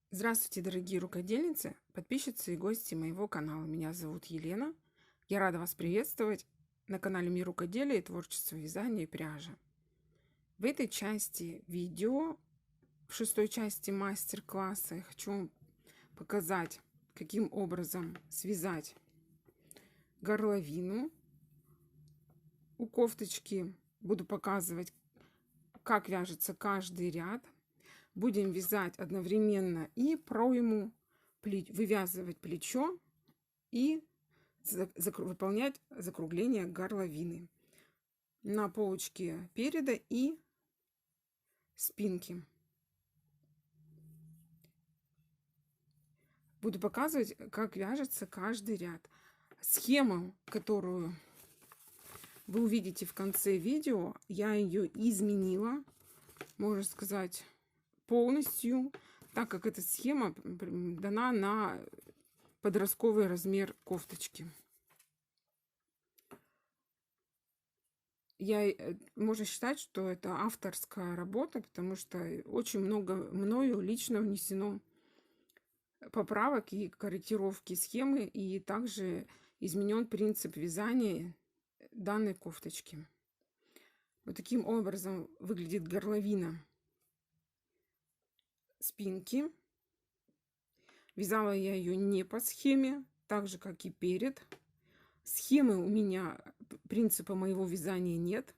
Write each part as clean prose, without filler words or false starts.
Здравствуйте, дорогие рукодельницы, подписчицы и гости моего канала. Меня зовут Елена. Я рада вас приветствовать на канале Мир рукоделия и творчества вязания и пряжи. В этой части видео, в шестой части мастер-класса, я хочу вам показать, каким образом связать горловину у кофточки. Буду показывать, как вяжется каждый ряд. Будем вязать одновременно и пройму, вывязывать плечо и выполнять закругление горловины на полочке переда и спинки. Буду показывать, как вяжется каждый ряд. Схему, которую вы увидите в конце видео, я ее изменила, можно сказать, полностью, так как эта схема дана на подростковый размер кофточки. Можно считать, что это авторская работа, потому что очень много мною лично внесено поправок и корректировки схемы, и также изменен принцип вязания данной кофточки. Вот таким образом выглядит горловина спинки. Вязала я ее не по схеме, так же как и перед. Схемы у меня, принципа моего вязания нет.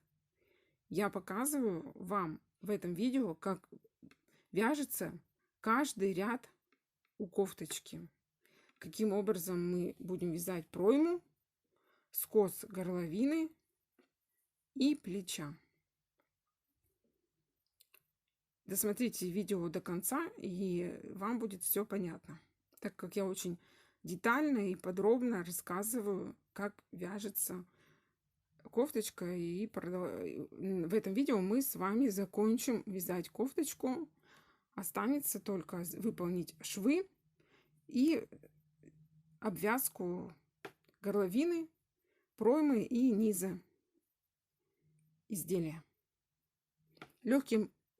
Я показываю вам в этом видео, как вяжется каждый ряд у кофточки. Каким образом мы будем вязать пройму, скос горловины и плеча. Досмотрите видео до конца, и вам будет все понятно, так как я очень детально и подробно рассказываю, как вяжется кофточка. И в этом видео мы с вами закончим вязать кофточку. Останется только выполнить швы и обвязку горловины, проймы и низа изделия.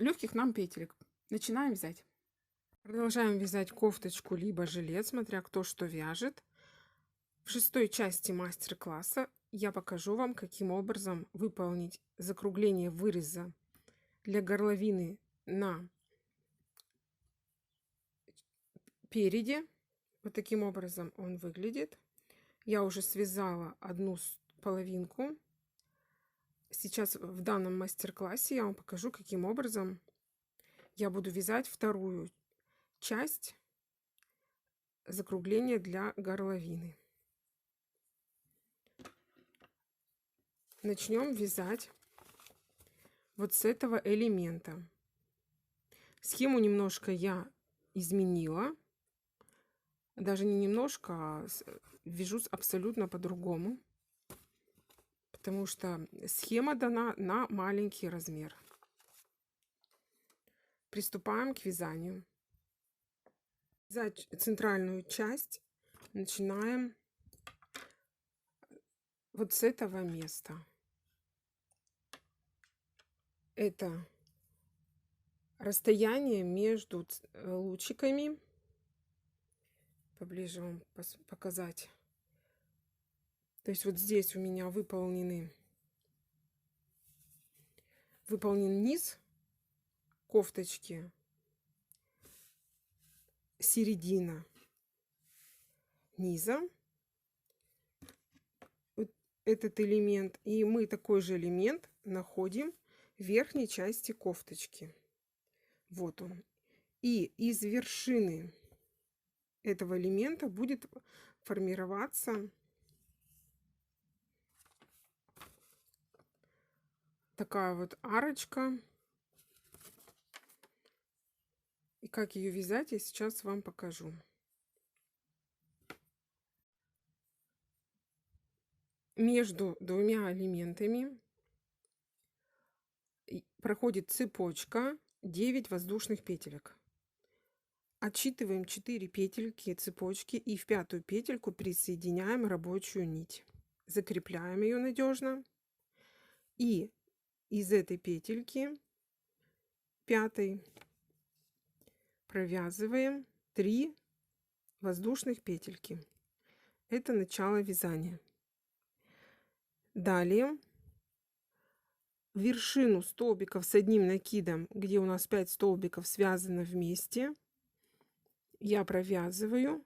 Легких нам петелек. Начинаем вязать. Продолжаем вязать кофточку либо жилет, смотря кто что вяжет. В шестой части мастер-класса я покажу вам, каким образом выполнить закругление выреза для горловины на переде. Вот таким образом он выглядит. Я уже связала одну половинку. Сейчас в данном мастер-классе я вам покажу, каким образом я буду вязать вторую часть закругления для горловины. Начнем вязать вот с этого элемента. Схему немножко я изменила. Даже не немножко, а вяжу абсолютно по-другому. Потому что схема дана на маленький размер. Приступаем к вязанию. Вязать центральную часть начинаем вот с этого места. Это расстояние между лучиками. Поближе вам показать. То есть вот здесь у меня выполнен низ кофточки, середина низа, вот этот элемент, и мы такой же элемент находим в верхней части кофточки. Вот он. И из вершины этого элемента будет формироваться такая вот арочка. И как ее вязать, я сейчас вам покажу. Между двумя элементами проходит цепочка 9 воздушных петелек. Отсчитываем 4 петельки цепочки и в пятую петельку присоединяем рабочую нить. Закрепляем ее надежно. И из этой петельки пятой провязываем 3 воздушных петельки. Это начало вязания. Далее вершину столбиков с одним накидом, где у нас 5 столбиков связано вместе, я провязываю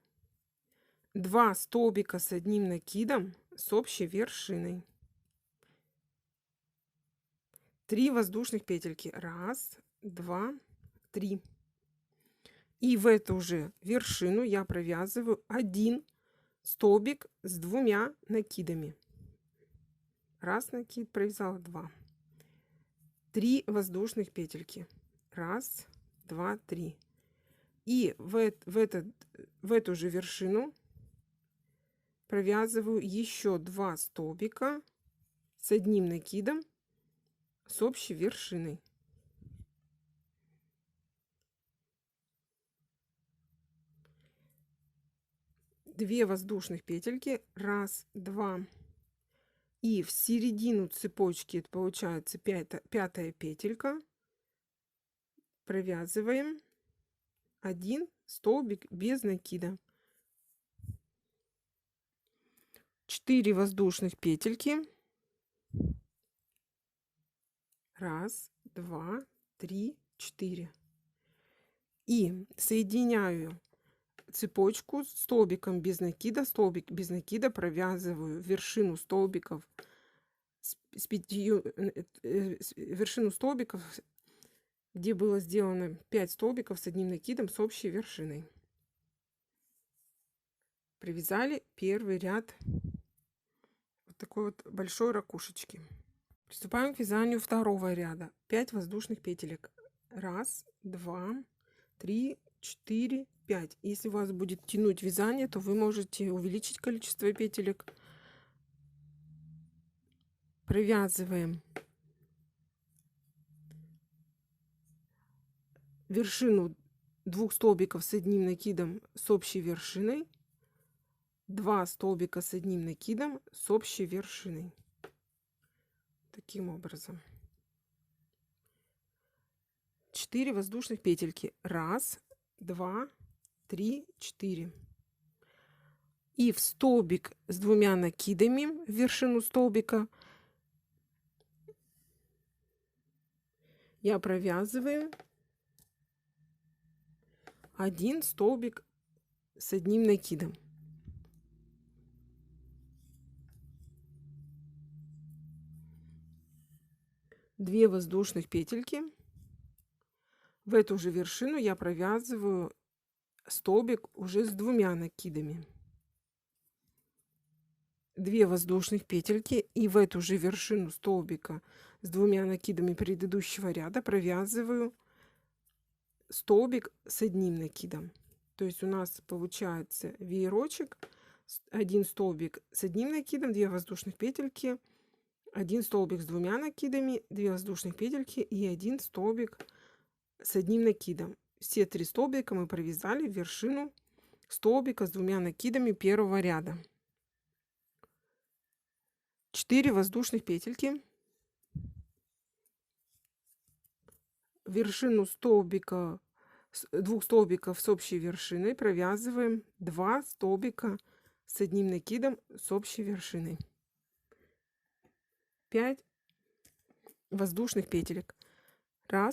2 столбика с одним накидом с общей вершиной. 3 воздушных петельки. 1, 2, 3. И в эту же вершину я провязываю 1 столбик с 2 накидами. 1 накид провязала, 2. 3 воздушных петельки. 1, 2, 3. И в эту же вершину провязываю еще 2 столбика с одним накидом с общей вершиной. Две воздушных петельки. 1, 2. И в середину цепочки, это получается пятая петелька, провязываем 1 столбик без накида. 4 воздушных петельки. 1, 2, 3, 4. И соединяю цепочку столбиком без накида. Столбик без накида провязываю вершину столбиков вершину столбиков, где было сделано 5 столбиков с одним накидом с общей вершиной. Привязали первый ряд вот такой вот большой ракушечки. Приступаем к вязанию второго ряда. 5 воздушных петелек. 1, 2, 3, 4, 5. Если у вас будет тянуть вязание, то вы можете увеличить количество петелек. Провязываем вершину 2 столбиков с одним накидом с общей вершиной, 2 столбика с одним накидом с общей вершиной. Таким образом. 4 воздушных петельки. 1, 2, 3, 4. И в столбик с 2 накидами в вершину столбика я провязываю 1 столбик с одним накидом. Две воздушных петельки. В эту же вершину я провязываю столбик уже с 2 накидами. 2 воздушных петельки, и в эту же вершину столбика с 2 накидами предыдущего ряда провязываю столбик с одним накидом. То есть у нас получается веерочек: 1 столбик с одним накидом, 2 воздушных петельки, 1 столбик с 2 накидами, 2 воздушных петельки и 1 столбик с одним накидом. Все 3 столбика мы провязали в вершину столбика с 2 накидами первого ряда. 4 воздушных петельки. Вершину столбика, 2 столбиков с общей вершиной провязываем 2 столбика с одним накидом с общей вершиной. 5 воздушных петелек. 1,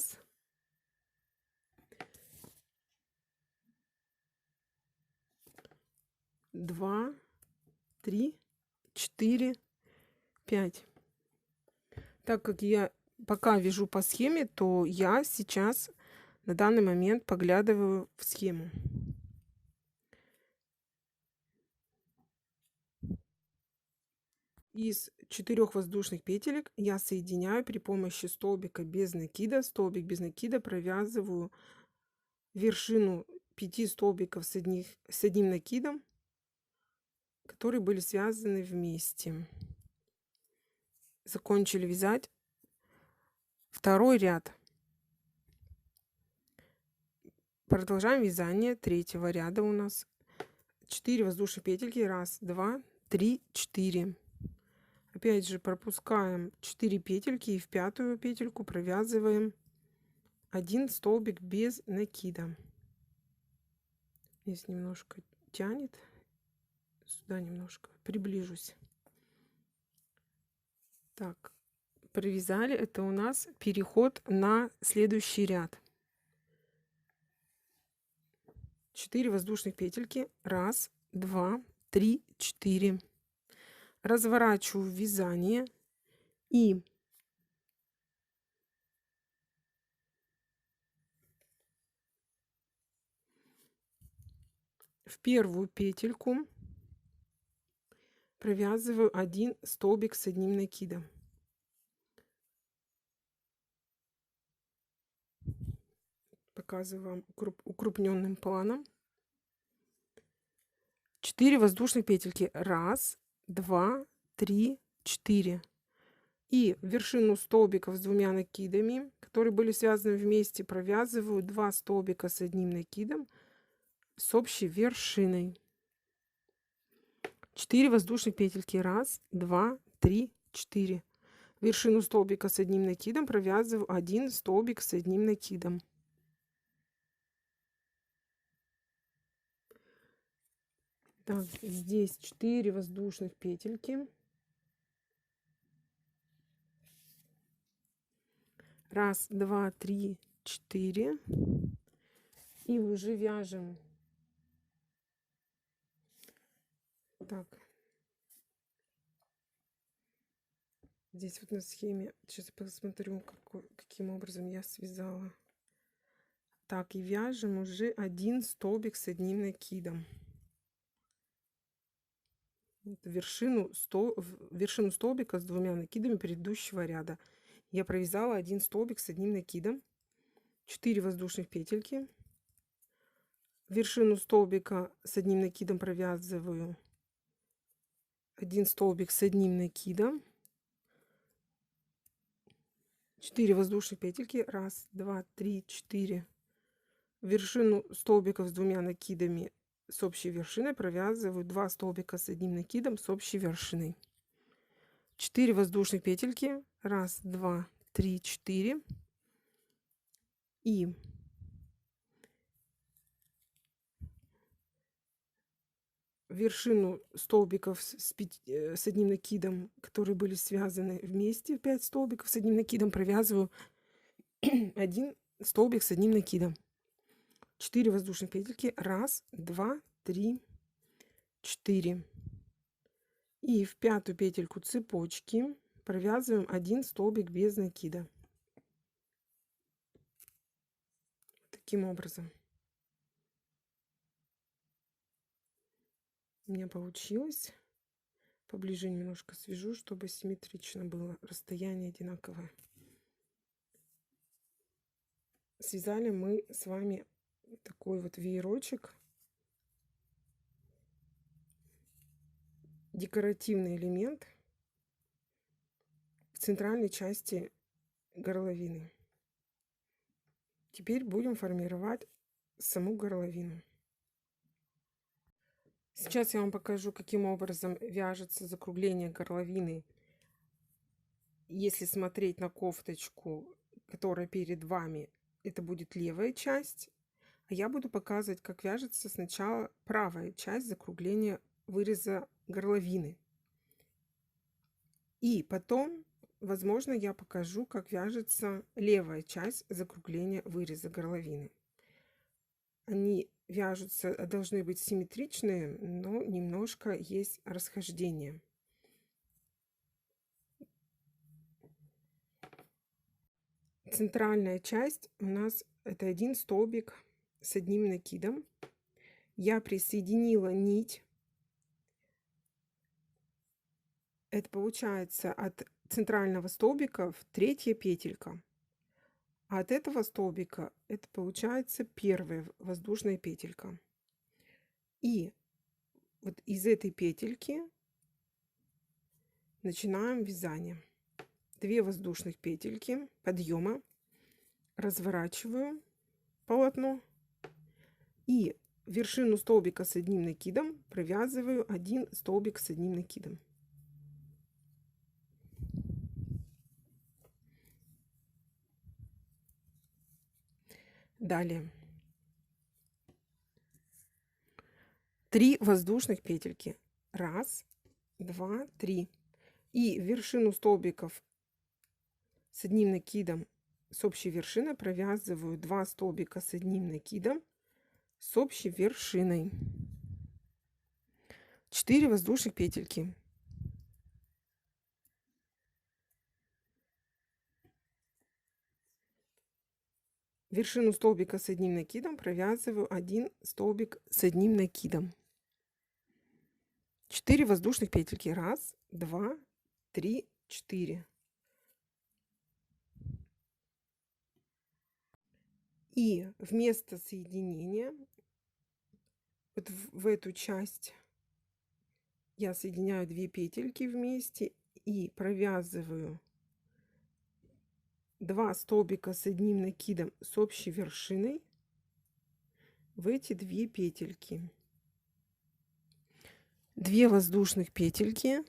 2, 3, 4, 5. Так как я пока вяжу по схеме, то я сейчас на данный момент поглядываю в схему. Из 4 воздушных петелек я соединяю при помощи столбика без накида. Столбик без накида провязываю вершину 5 столбиков с одним накидом, которые были связаны вместе. Закончили вязать второй ряд. Продолжаем вязание третьего ряда. У нас 4 воздушных петельки. 1, 2, 3, 4. Опять же пропускаем 4 петельки и в 5-ю петельку провязываем 1 столбик без накида. Здесь немножко тянет. Сюда немножко приближусь. Так, провязали. Это у нас переход на следующий ряд. 4 воздушных петельки. 1, 2, 3, 4. Разворачиваю вязание и в первую петельку провязываю 1 столбик с одним накидом. Показываю вам укрупненным планом. 4 воздушных петельки. 1, 2, 3, 4. И вершину столбиков с двумя накидами, которые были связаны вместе, провязываю 2 столбика с одним накидом с общей вершиной. 4 воздушных петельки. 1, 2, 3, 4. Вершину столбика с одним накидом провязываю 1 столбик с одним накидом. Так, здесь 4 воздушных петельки. 1, 2, 3, 4. И уже вяжем. Так. Здесь вот на схеме, сейчас посмотрю, каким образом я связала. Так, и вяжем уже 1 столбик с одним накидом. Вершину столбика с двумя накидами предыдущего ряда. Я провязала 1 столбик с одним накидом. 4 воздушных петельки. Вершину столбика с одним накидом провязываю 1 столбик с одним накидом. 4 воздушных петельки. 1, 2, 3, 4. Вершину столбиков с двумя накидами с общей вершиной провязываю 2 столбика с одним накидом с общей вершиной. 4 воздушных петельки. 1, 2, 3, 4. И вершину столбиков с одним накидом, которые были связаны вместе, 5 столбиков с одним накидом, провязываю 1 столбик с одним накидом. 4 воздушных петельки. 1, 2, 3, 4. И в пятую петельку цепочки провязываем 1 столбик без накида. Таким образом. У меня получилось. Поближе немножко свяжу, чтобы симметрично было, расстояние одинаковое. Связали мы с вами такой вот веерочек. Декоративный элемент в центральной части горловины. Теперь будем формировать саму горловину. Сейчас я вам покажу, каким образом вяжется закругление горловины. Если смотреть на кофточку, которая перед вами, это будет левая часть. А я буду показывать, как вяжется сначала правая часть закругления выреза горловины. И потом, возможно, я покажу, как вяжется левая часть закругления выреза горловины. Они вяжутся, должны быть симметричные, но немножко есть расхождение. Центральная часть у нас это 1 столбик с одним накидом. Я присоединила нить. Это получается от центрального столбика в 3-я петелька. А от этого столбика это получается 1-я воздушная петелька. И вот из этой петельки начинаем вязание. 2 воздушных петельки подъема, разворачиваю полотно и вершину столбика с одним накидом провязываю 1 столбик с одним накидом. Далее 3 воздушных петельки. Раз, два, три. И в вершину столбиков с одним накидом с общей вершиной провязываю 2 столбика с одним накидом с общей вершиной. 4 воздушных петельки. Вершину столбика с одним накидом провязываю 1 столбик с одним накидом. 4 воздушных петельки. Раз, два, три, 4. И вместо соединения вот в эту часть я соединяю 2 петельки вместе и провязываю 2 столбика с одним накидом с общей вершиной в эти 2 петельки. 2 воздушных петельки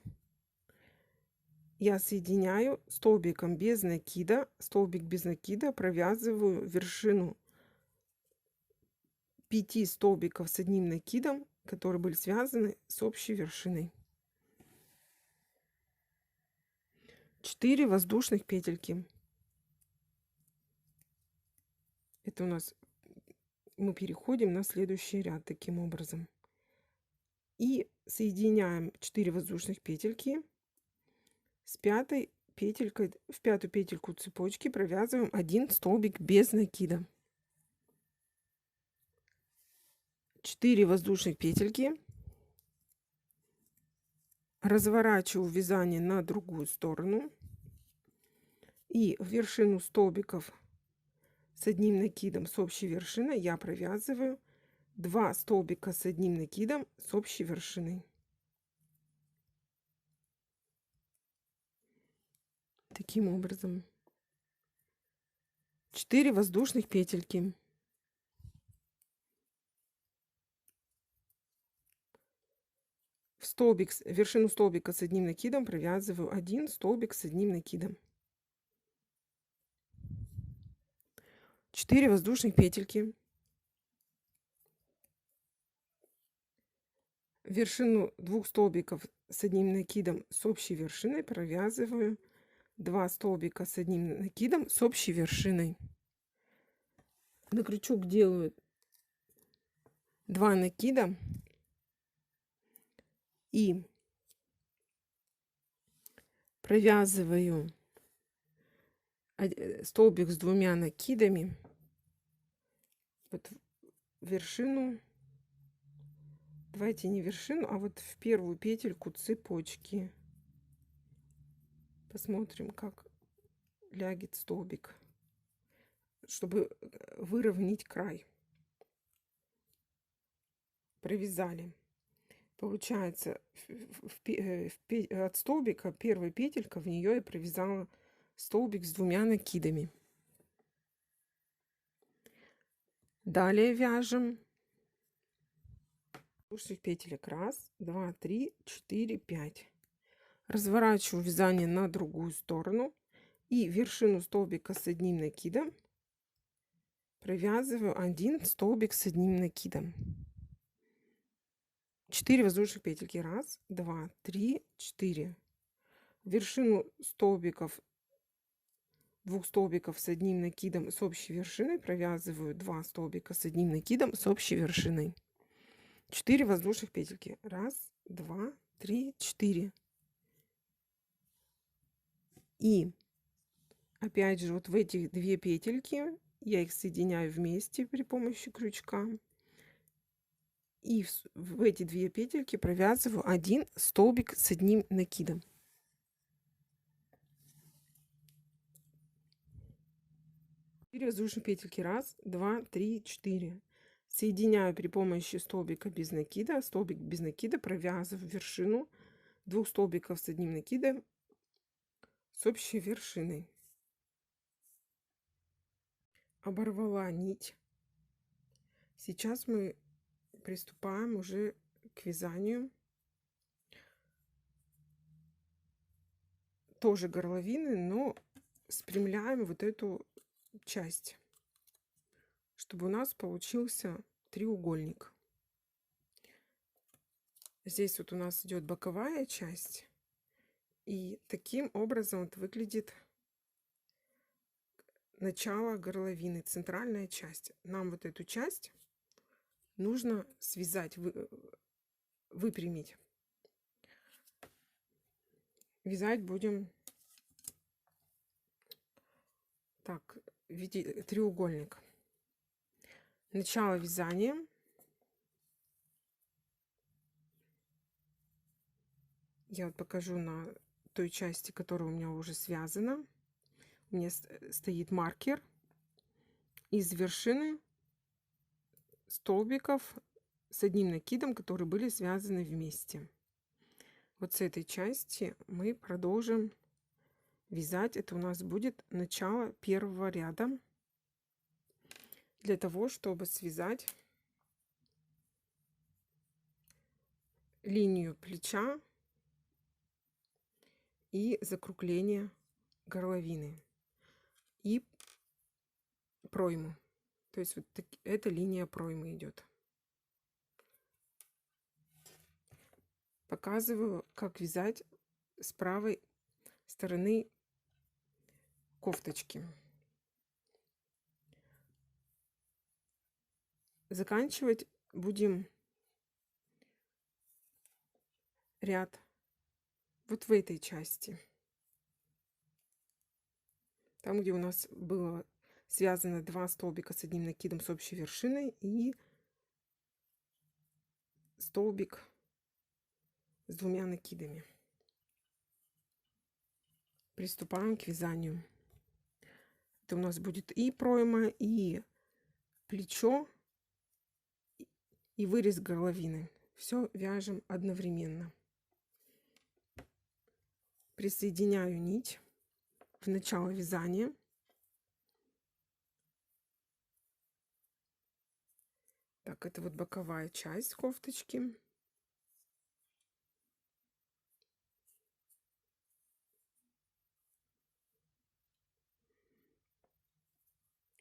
я соединяю столбиком без накида. Столбик без накида провязываю вершину 5 столбиков с одним накидом, которые были связаны с общей вершиной. 4 воздушных петельки. Это у нас мы переходим на следующий ряд таким образом. И соединяем 4 воздушных петельки с пятой петелькой. В пятую петельку цепочки провязываем 1 столбик без накида. 4 воздушных петельки. Разворачиваю вязание на другую сторону. И в вершину столбиков с одним накидом с общей вершиной я провязываю 2 столбика с одним накидом с общей вершиной. Таким образом. 4 воздушных петельки. В столбик, вершину столбика с одним накидом провязываю 1 столбик с одним накидом. 4 воздушных петельки. Вершину 2 столбиков с одним накидом с общей вершиной провязываю 2 столбика с одним накидом с общей вершиной. На крючок делаю 2 накида и провязываю столбик с 2 накидами вот в вершину, давайте не вершину, а вот в первую петельку цепочки. Посмотрим, как лягет столбик, чтобы выровнять край. Провязали. Получается, от столбика первая петелька, в нее я провязала столбик с 2 накидами. Далее вяжем воздушных петелек. Раз, два, три, 4, 5. Разворачиваю вязание на другую сторону и вершину столбика с одним накидом провязываю 1 столбик с одним накидом. 4 воздушных петельки. Раз, два, три, 4. Вершину столбиков 2 столбиков с одним накидом с общей вершиной провязываю 2 столбика с одним накидом с общей вершиной. 4 воздушных петельки. Раз, два, три, 4. И опять же вот в эти 2 петельки я их соединяю вместе при помощи крючка. И в эти 2 петельки провязываю 1 столбик с одним накидом. Воздушные петельки. Раз, два, три, 4. Соединяю при помощи столбика без накида. Столбик без накида провязываю вершину 2 столбиков с одним накидом с общей вершиной. Оборвала нить. Сейчас мы приступаем уже к вязанию тоже горловины, но спрямляем вот эту часть, чтобы у нас получился треугольник. Здесь вот у нас идет боковая часть. И таким образом вот выглядит начало горловины, центральная часть. Нам вот эту часть нужно связать, выпрямить. Вязать будем так, в виде треугольника. Начало вязания. Я вот покажу на той части, которая у меня уже связана. У меня стоит маркер. Из вершины столбиков с одним накидом, которые были связаны вместе. Вот с этой части мы продолжим вязать. Это у нас будет начало первого ряда. Для того, чтобы связать линию плеча и закругление горловины и пройму. То есть вот эта линия проймы идет. Показываю, как вязать с правой стороны кофточки. Заканчивать будем ряд вот в этой части. Там, где у нас было связано 2 столбика с одним накидом с общей вершиной и столбик с 2 накидами. Приступаем к вязанию. Это у нас будет и пройма, и плечо, и вырез горловины. Все вяжем одновременно. Присоединяю нить в начало вязания. Так, это вот боковая часть кофточки.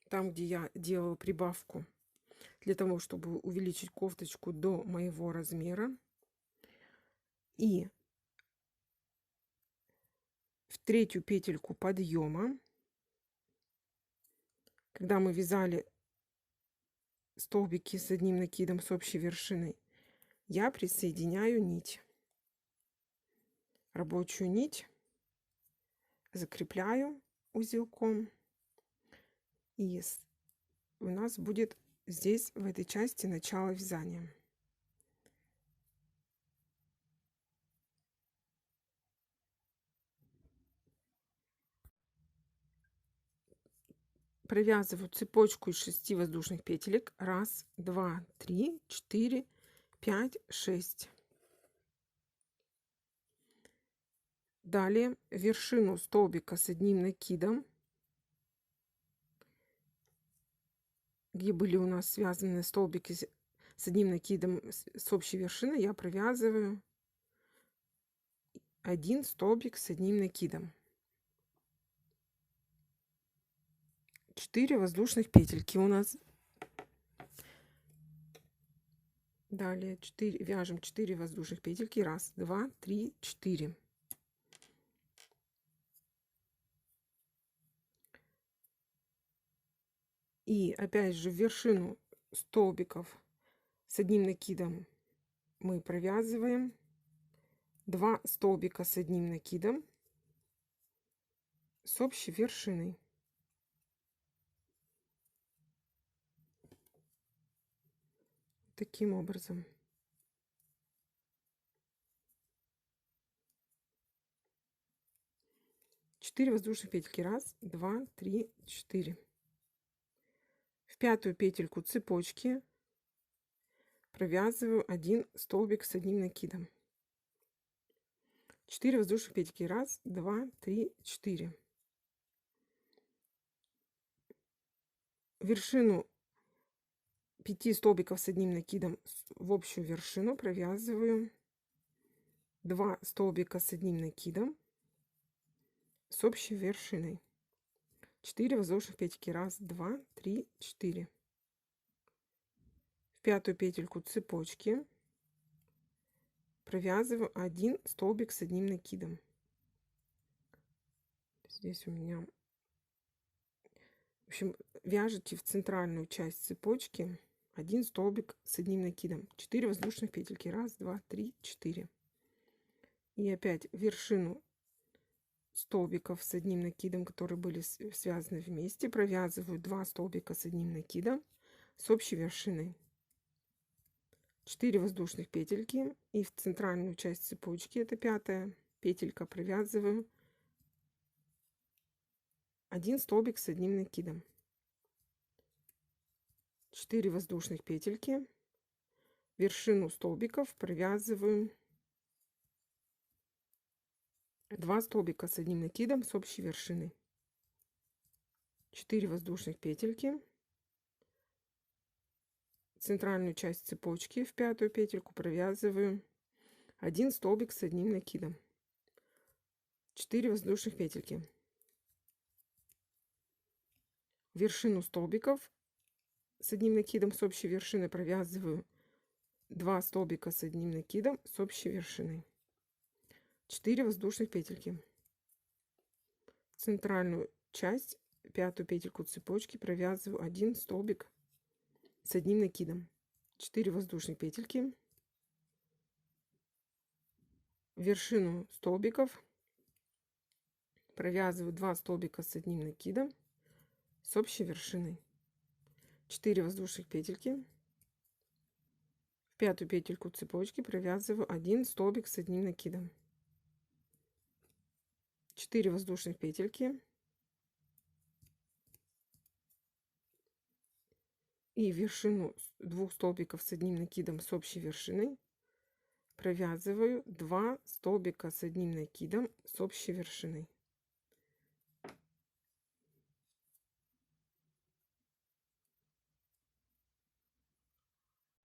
Там, где я делала прибавку для того, чтобы увеличить кофточку до моего размера. И в третью петельку подъема, когда мы вязали столбики с одним накидом с общей вершиной, я присоединяю нить, рабочую нить, закрепляю узелком, и у нас будет здесь в этой части начало вязания. Провязываю цепочку из 6 воздушных петелек. 1, 2, 3, 4, 5, 6. Далее вершину столбика с одним накидом, где были у нас связаны столбики с одним накидом с общей вершины, я провязываю 1 столбик с одним накидом. 4 воздушных петельки у нас. Далее вяжем 4 воздушных петельки. 1, 2, 3, 4. И опять же в вершину столбиков с одним накидом мы провязываем 2 столбика с одним накидом с общей вершиной. Таким образом. Четыре воздушных петельки. 1, 2, 3, 4. В пятую петельку цепочки провязываю 1 столбик с одним накидом. 4 воздушных петельки. 1, 2, 3, 4. Вершину 5 столбиков с одним накидом в общую вершину провязываю 2 столбика с одним накидом с общей вершиной. 4 воздушных петельки. 1, 2, 3, 4. В пятую петельку цепочки провязываю 1 столбик с одним накидом. Здесь у меня, в общем, вяжете в центральную часть цепочки 1 столбик с одним накидом, 4 воздушных петельки, 1, 2, 3, 4. И опять вершину столбиков с одним накидом, которые были связаны вместе, провязываю 2 столбика с одним накидом с общей вершиной, 4 воздушных петельки, и в центральную часть цепочки, это 5-я петелька, провязываю 1 столбик с одним накидом, 4 воздушных петельки, вершину столбиков провязываю 2 столбика с одним накидом с общей вершины, 4 воздушных петельки, центральную часть цепочки в 5-ю петельку провязываю 1 столбик с одним накидом, 4 воздушных петельки, вершину столбиков с одним накидом с общей вершины провязываю 2 столбика с одним накидом с общей вершиной, 4 воздушных петельки, центральную часть 5-ю петельку цепочки провязываю 1 столбик с одним накидом, 4 воздушных петельки, вершину столбиков провязываю 2 столбика с одним накидом с общей вершиной, 4 воздушных петельки, в 5-ю петельку цепочки провязываю 1 столбик с одним накидом, 4 воздушных петельки, и вершину 2 столбиков с одним накидом с общей вершиной провязываю 2 столбика с одним накидом с общей вершиной.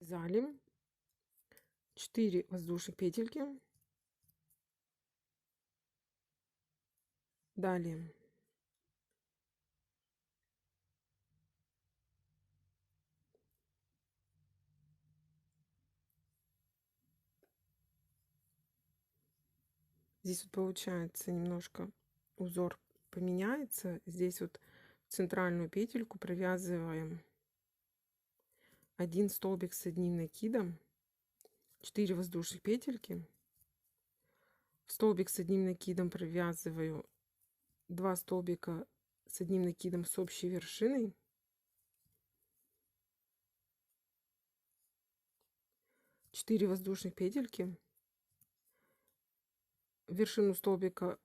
Вязали 4 воздушных петельки. Далее здесь вот получается немножко узор поменяется. Здесь вот в центральную петельку провязываем 1 столбик с одним накидом, 4 воздушных петельки, в столбик с одним накидом провязываю 2 столбика с одним накидом с общей вершиной, 4 воздушных петельки, вершину столбиков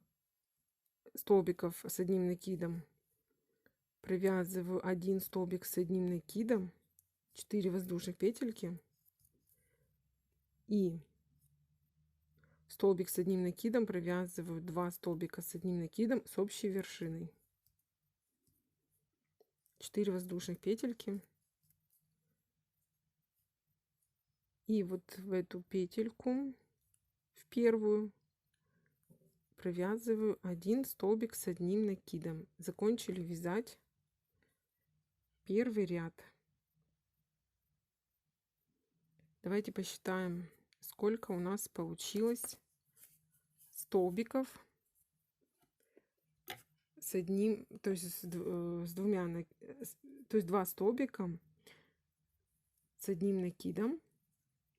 с одним накидом провязываю 1 столбик с одним накидом, 4 воздушных петельки, и столбик с одним накидом провязываю 2 столбика с одним накидом с общей вершиной, 4 воздушных петельки, и вот в эту петельку, в первую, провязываю 1 столбик с одним накидом. Закончили вязать первый ряд. Давайте посчитаем, сколько у нас получилось столбиков с одним, то есть с двумя, то есть 2 столбика с одним накидом,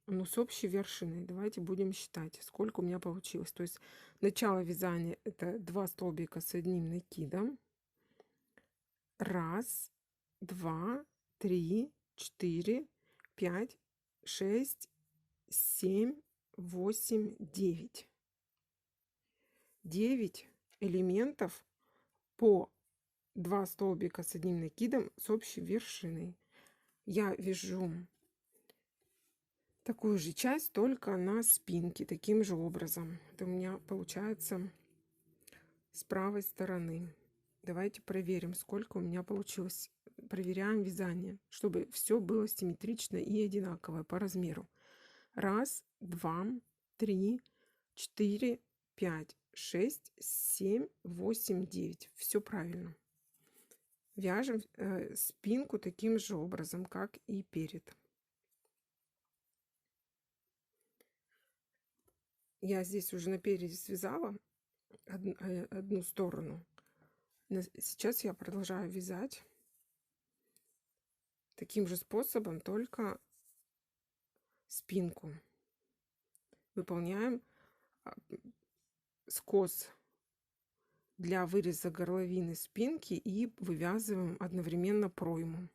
но с общей вершиной. Давайте будем считать, сколько у меня получилось. То есть начало вязания — это 2 столбика с одним накидом. 1, 2, 3, 4, 5, 6, 7, 8, 9. 9 элементов по 2 столбика с одним накидом с общей вершиной. Я вяжу такую же часть, только на спинке, таким же образом. Это у меня получается с правой стороны. Давайте проверим, сколько у меня получилось. Проверяем вязание, чтобы все было симметрично и одинаковое по размеру. 1, 2, 3, 4, 5, 6, 7, 8, 9. Все правильно. Вяжем спинку таким же образом, как и перед. Я здесь уже на переде связала одну сторону. Сейчас я продолжаю вязать таким же способом, только спинку. Выполняем скос для выреза горловины спинки и вывязываем одновременно пройму.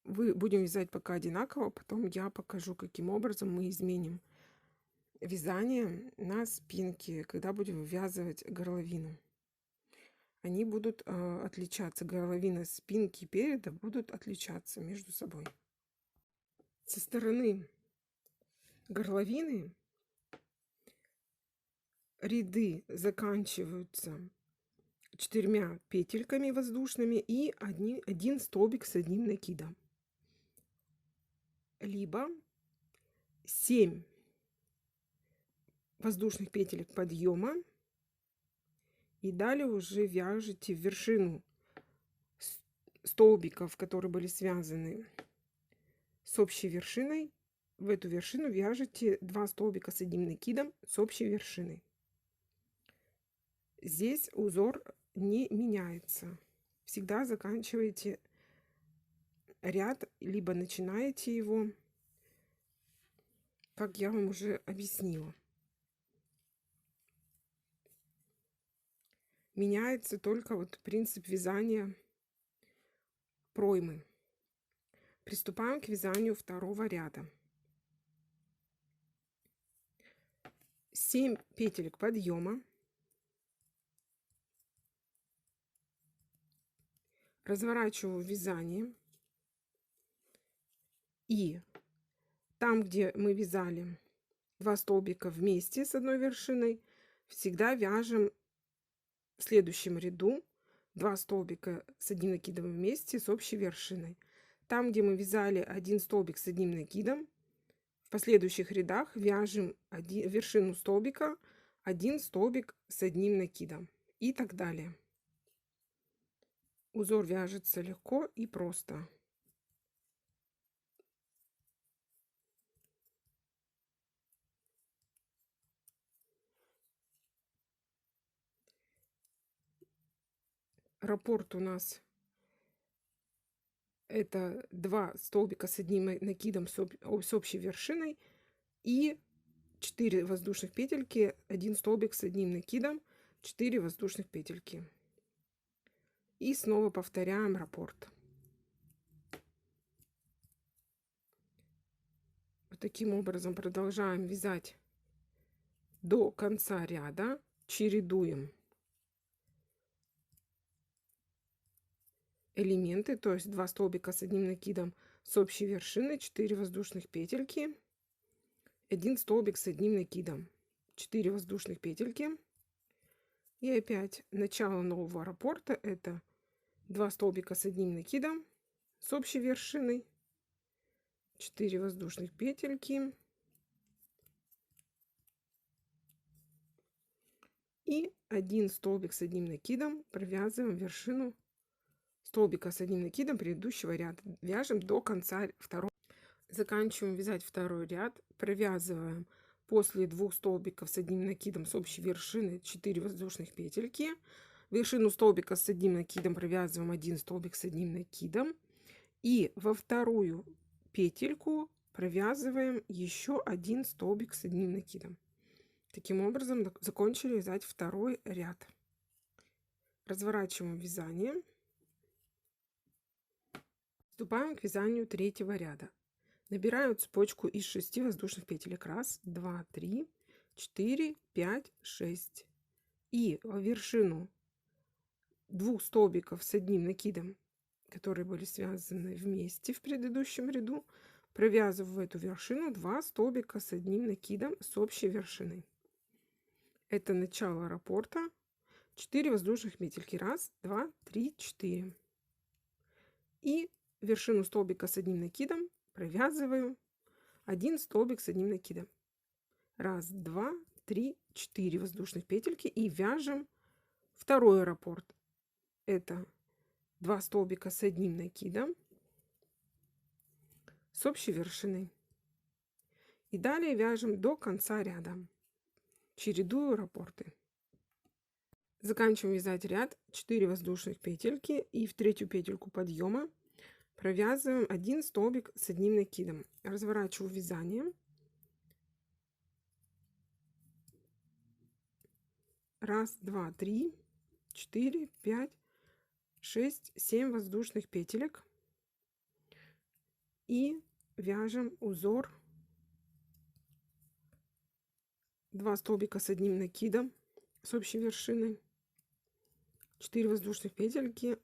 Будем вязать пока одинаково, потом я покажу, каким образом мы изменим вязание на спинке, когда будем вывязывать горловину. Они будут отличаться, горловина спинки и переда будут отличаться между собой. Со стороны горловины ряды заканчиваются 4 петельками воздушными и один столбик с одним накидом, либо 7 воздушных петелек подъема, и далее уже вяжете в вершину столбиков, которые были связаны с общей вершиной. В эту вершину вяжете 2 столбика с одним накидом с общей вершиной. Здесь узор не меняется. Всегда заканчиваете ряд, либо начинаете его, как я вам уже объяснила. Меняется только вот принцип вязания проймы. Приступаем к вязанию второго ряда. 7 петелек подъема. Разворачиваю вязание. И там, где мы вязали 2 столбика вместе с одной вершиной, всегда вяжем в следующем ряду 2 столбика с одним накидом вместе с общей вершиной. Там, где мы вязали 1 столбик с одним накидом, в последующих рядах вяжем вершину столбика, 1 столбик с одним накидом и так далее. Узор вяжется легко и просто. Раппорт у нас это 2 столбика с одним накидом с общей вершиной и 4 воздушных петельки, 1 столбик с одним накидом, 4 воздушных петельки. И снова повторяем раппорт. Вот таким образом продолжаем вязать до конца ряда, чередуем элементы, то есть 2 столбика с одним накидом с общей вершины, 4 воздушных петельки, 1 столбик с одним накидом, 4 воздушных петельки. И опять начало нового раппорта — это 2 столбика с одним накидом с общей вершиной, 4 воздушных петельки и 1 столбик с одним накидом. Провязываем вершину столбика с одним накидом предыдущего ряда. Вяжем до конца второго. Заканчиваем вязать второй ряд. Провязываем после 2 столбиков с одним накидом с общей вершины 4 воздушных петельки. Вершину столбика с одним накидом провязываем 1 столбик с одним накидом. И во вторую петельку провязываем еще 1 столбик с одним накидом. Таким образом закончили вязать второй ряд. Разворачиваем вязание. Приступаем к вязанию третьего ряда. Набираю цепочку из 6 воздушных петелек. 1, 2, 3, 4, 5, 6. И в вершину 2 столбиков с одним накидом, которые были связаны вместе в предыдущем ряду, провязываю в эту вершину 2 столбика с одним накидом с общей вершиной. Это начало раппорта. 4 воздушных петельки. 1, 2, 3, 4. И вершину столбика с одним накидом провязываю 1 столбик с одним накидом. 1, 2, 3, 4 воздушных петельки и вяжем второй раппорт. Это 2 столбика с одним накидом с общей вершиной. И далее вяжем до конца ряда, чередуя раппорты. Заканчиваем вязать ряд, 4 воздушных петельки, и в третью петельку подъема провязываем 1 столбик с одним накидом. Разворачиваю вязание. Раз, два, три, 4, 5, 6, 7 воздушных петелек. И вяжем узор 2 столбика с одним накидом с общей вершиной, 4 воздушных петельки,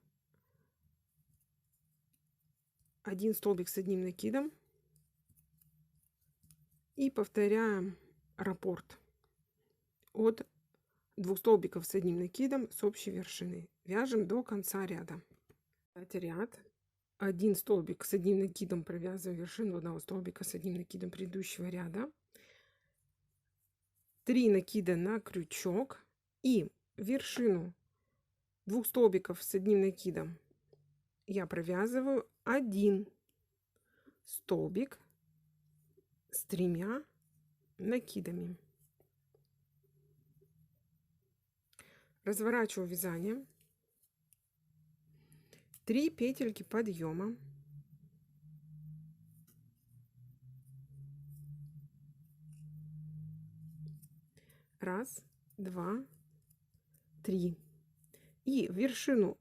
1 столбик с одним накидом, и повторяем раппорт от 2 столбиков с одним накидом с общей вершиной. Вяжем до конца ряда. Ряд, 1 столбик с одним накидом, провязываем вершину 1 столбика с одним накидом предыдущего ряда, 3 накида на крючок, и вершину 2 столбиков с одним накидом я провязываю 1 столбик с 3 накидами. Разворачиваю вязание, 3 петельки подъема, раз, два, 3, и вершину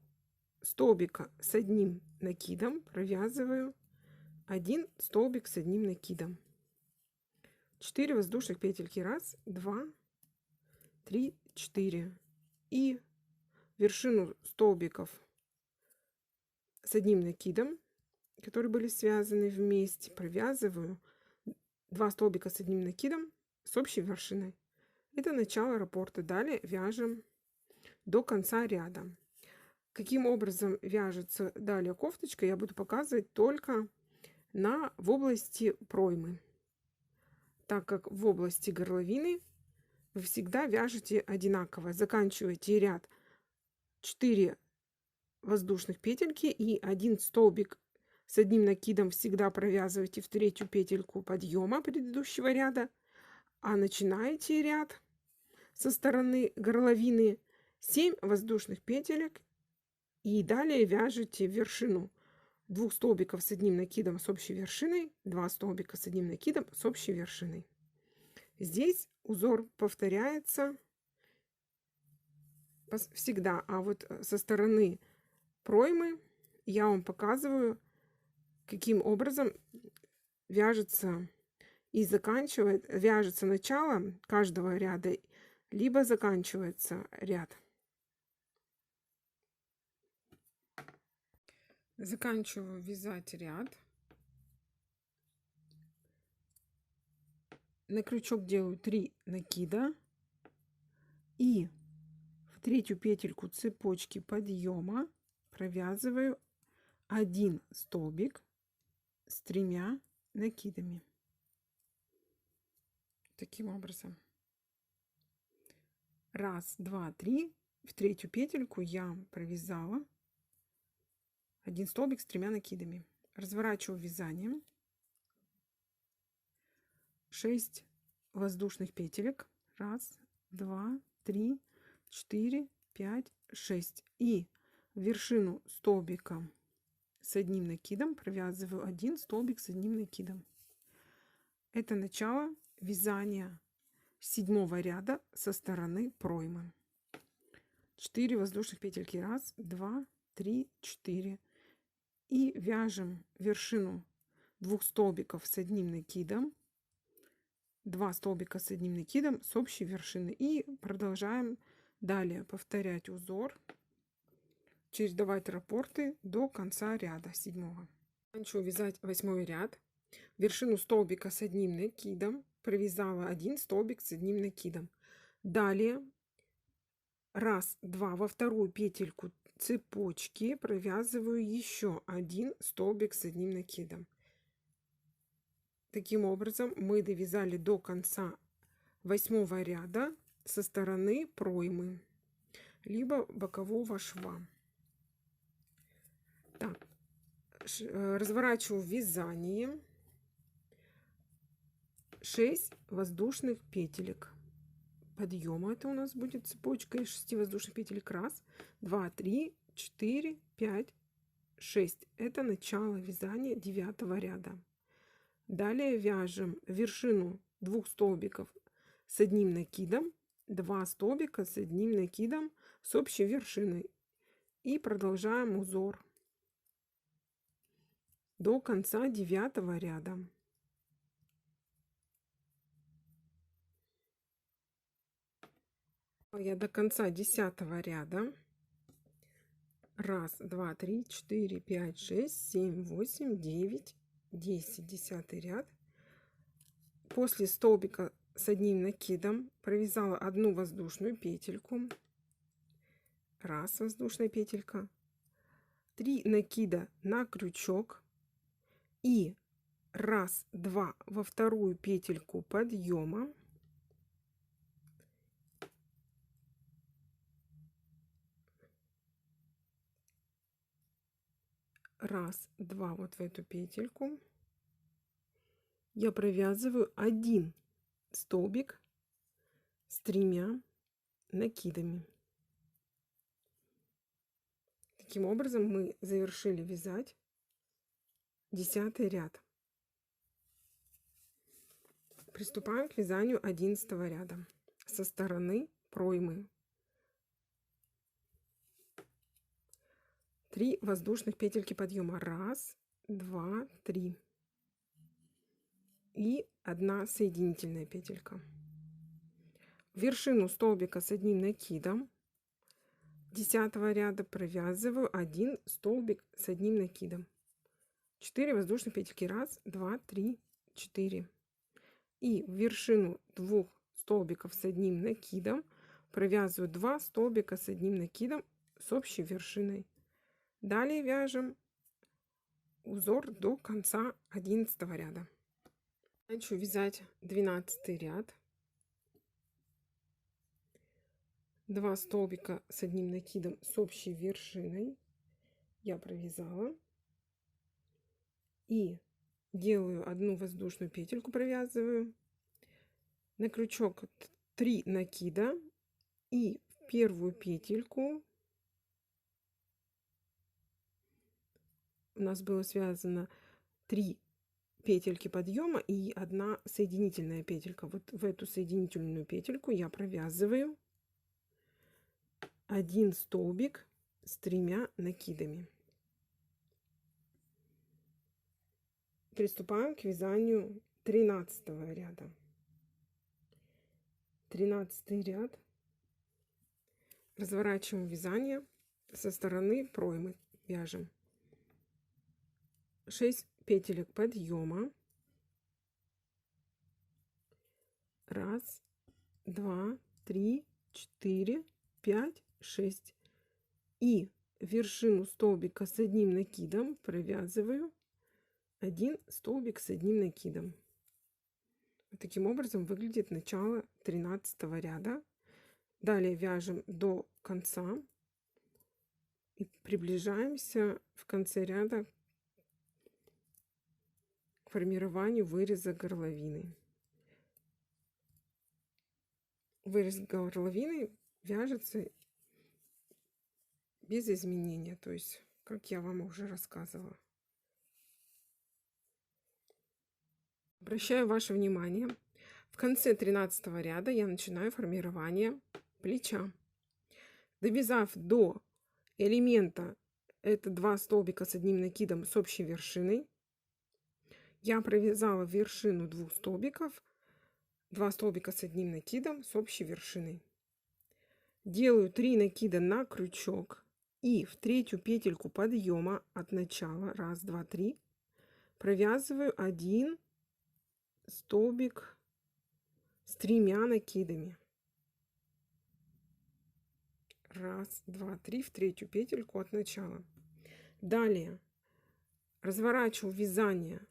столбика с одним накидом провязываю 1 столбик с одним накидом, 4 воздушных петельки, раз, два, 3, 4, и вершину столбиков с одним накидом, которые были связаны вместе, провязываю 2 столбика с одним накидом с общей вершиной. Это начало раппорта. Далее вяжем до конца ряда. Каким образом вяжется далее кофточка, я буду показывать только в области проймы, так как в области горловины вы всегда вяжете одинаково. Заканчиваете ряд 4 воздушных петельки и 1 столбик с одним накидом всегда провязываете в третью петельку подъема предыдущего ряда, а начинаете ряд со стороны горловины 7 воздушных петелек и далее вяжете вершину 2 столбиков с одним накидом с общей вершиной, 2 столбика с одним накидом с общей вершиной. Здесь узор повторяется всегда, а вот со стороны проймы я вам показываю, каким образом вяжется и вяжется начало каждого ряда, либо заканчивается ряд. Заканчиваю вязать ряд. На крючок делаю 3 накида и в третью петельку цепочки подъема провязываю 1 столбик с 3 накидами. Таким образом. Раз, два, 3. В третью петельку я провязала 1 столбик с 3 накидами. Разворачиваю вязание. 6 воздушных петелек. Раз, два, 3, 4, 5, 6. И вершину столбика с одним накидом провязываю 1 столбик с одним накидом. Это начало вязания 7-го ряда со стороны проймы. 4 воздушных петельки. Раз, два, 3, 4. И вяжем вершину 2 столбиков с одним накидом, 2 столбика с одним накидом с общей вершины. И продолжаем далее повторять узор, чередовать раппорты до конца ряда 7-го. Хочу вязать 8-й ряд. Вершину столбика с одним накидом провязала 1 столбик с одним накидом. Далее раз, два, во вторую петельку цепочки провязываю еще 1 столбик с одним накидом. Таким образом мы довязали до конца 8-го ряда со стороны проймы либо бокового шва. Так, разворачиваю вязание. 6 воздушных петелек подъема. Это у нас будет цепочка из 6 воздушных петелек. 1, 2, 3, 4, 5, 6. Это начало вязания 9 ряда. Далее вяжем вершину 2 столбиков с одним накидом, 2 столбика с одним накидом с общей вершиной. И продолжаем узор до конца 9 ряда. Я до конца 10 ряда. 1, 2, 3, 4, 5, 6, 7, 8, 9, 10. 10 ряд. После столбика с одним накидом провязала 1 воздушную петельку. 1 воздушная петелька. 3 накида на крючок. И 1, 2 во вторую петельку подъема. 1, 2 вот в эту петельку. Я провязываю 1 столбик с 3 накидами. Таким образом мы завершили вязать 10 ряд. Приступаем к вязанию 11 ряда со стороны проймы. 3 воздушных петельки подъема. 1, 2, 3. И 1 соединительная петелька. В вершину столбика с одним накидом 10 ряда провязываю 1 столбик с одним накидом. 4 воздушных петельки. 1, 2, 3, 4. И в вершину 2 столбиков с одним накидом провязываю 2 столбика с одним накидом с общей вершиной. Далее вяжем узор до конца 11 ряда. Начну вязать 12 ряд. 2 столбика с одним накидом с общей вершиной я провязала. И делаю 1 воздушную петельку, провязываю. На крючок 3 накида. И в первую петельку у нас было связано 3 петельки подъема и 1 соединительная петелька. Вот в эту соединительную петельку я провязываю 1 столбик с 3 накидами. Приступаем к вязанию 13 ряда. 13 ряд. Разворачиваем вязание со стороны проймы. Вяжем 6 петелек подъема. 1, 2, 3, 4, 5, 6. И вершину столбика с одним накидом провязываю 1 столбик с одним накидом. Вот таким образом выглядит начало 13 ряда. Далее вяжем до конца и приближаемся в конце ряда к формированию выреза горловины. Вырез горловины вяжется без изменения, то есть как я вам уже рассказывала. Обращаю ваше внимание, в конце 13 ряда я начинаю формирование плеча. Довязав до элемента, это 2 столбика с одним накидом с общей вершиной, я провязала вершину 2 столбиков, 2 столбика с одним накидом с общей вершиной. Делаю 3 накида на крючок и в третью петельку подъема от начала 1, 2, 3 провязываю 1 столбик с 3 накидами. 1, 2, 3 в третью петельку от начала. Далее разворачиваю вязание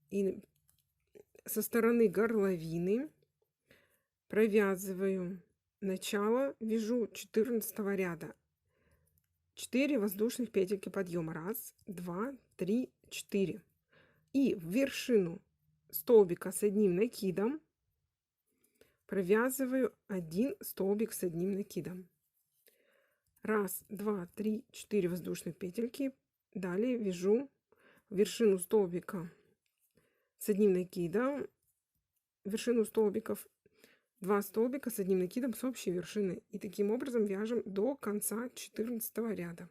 и со стороны горловины провязываю начало, вяжу 14 ряда 4 воздушных петельки подъема. 1, 2, 3, 4. И в вершину столбика с одним накидом провязываю 1 столбик с одним накидом. Раз, два, три, 4 воздушных петельки. Далее вяжу вершину столбика с одним накидом, вершину столбиков, 2 столбика с одним накидом с общей вершины. И таким образом вяжем до конца 14 ряда.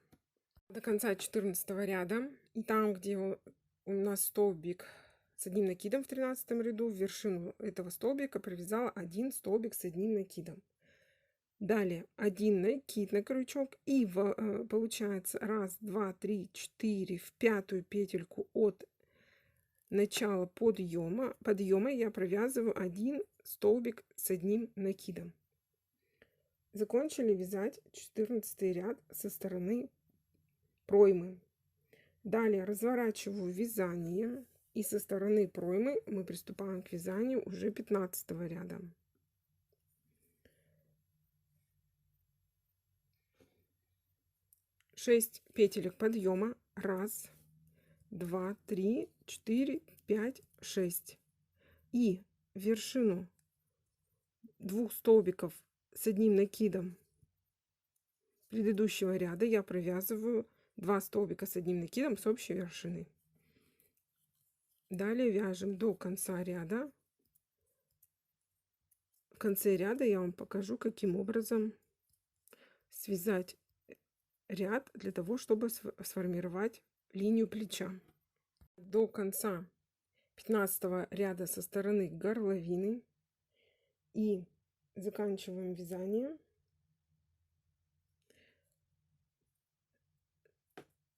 До конца 14 ряда, и там, где у нас столбик с одним накидом в 13 ряду, в вершину этого столбика провязала 1 столбик с одним накидом. Далее 1 накид на крючок, и получается 1, 2, 3, 4 в 5-ю петельку от начала подъема я провязываю 1 столбик с одним накидом. Закончили вязать 14 ряд со стороны проймы. Далее разворачиваю вязание, и со стороны проймы мы приступаем к вязанию уже 15 ряда. Шесть петелек подъема. 1, 2, 3, 4, 5, 6. И вершину 2 столбиков с одним накидом предыдущего ряда я провязываю 2 столбика с одним накидом с общей вершины. Далее вяжем до конца ряда. В конце ряда я вам покажу, каким образом связать ряд для того, чтобы сформировать линию плеча. До конца 15 ряда со стороны горловины и заканчиваем вязание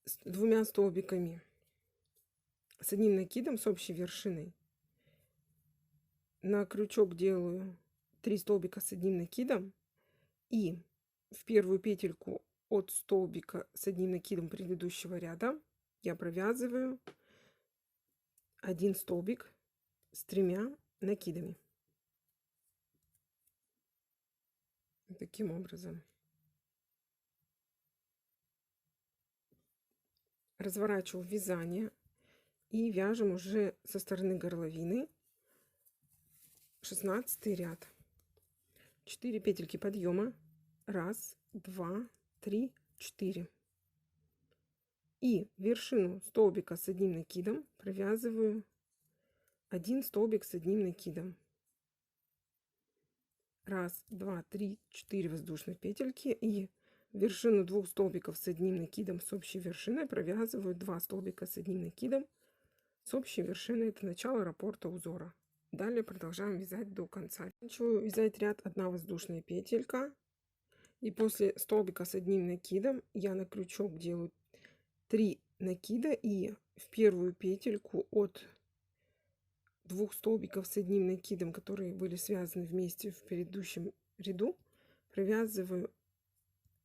с 2 столбиками с одним накидом с общей вершиной. На крючок делаю 3 столбика с одним накидом, и в первую петельку от столбика с одним накидом предыдущего ряда я провязываю 1 столбик с 3 накидами. Таким образом. Разворачиваю вязание и вяжем уже со стороны горловины 16 ряд. 4 петельки подъема. 1, 2, 3, 4. И вершину столбика с одним накидом провязываю 1 столбик с одним накидом. 1, 2, 3, 4 воздушных петельки, и вершину 2 столбиков с одним накидом с общей вершиной провязываю 2 столбика с одним накидом с общей вершиной. Это начало раппорта узора. Далее продолжаем вязать до конца. Начну вязать ряд 1 воздушная петелька, и после столбика с одним накидом я на крючок делаю 3 накида, и в первую петельку от 2 столбиков с одним накидом, которые были связаны вместе в предыдущем ряду, провязываю